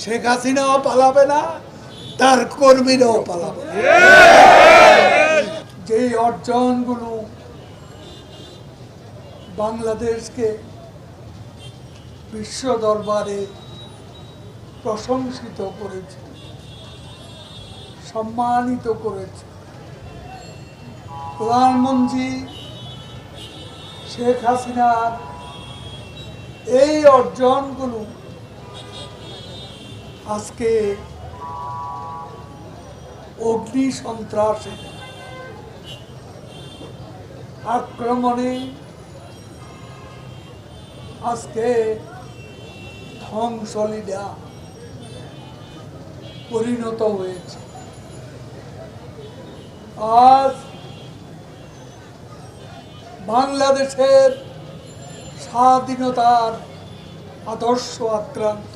শেখ হাসিনাও পালাবে না, তার কর্মীরাও পালাবে না। যেই অর্জনগুলো বাংলাদেশকে বিশ্ব দরবারে প্রশংসিত করেছে, সম্মানিত করেছে, প্রধানমন্ত্রী শেখ হাসিনার এই অর্জনগুলো আজকে অগ্নি সন্ত্রাসে, আক্রমণে, আজকে ধ্বংসলীলা পরিণত হয়েছে। আজ বাংলাদেশের স্বাধীনতার আদর্শ আক্রান্ত।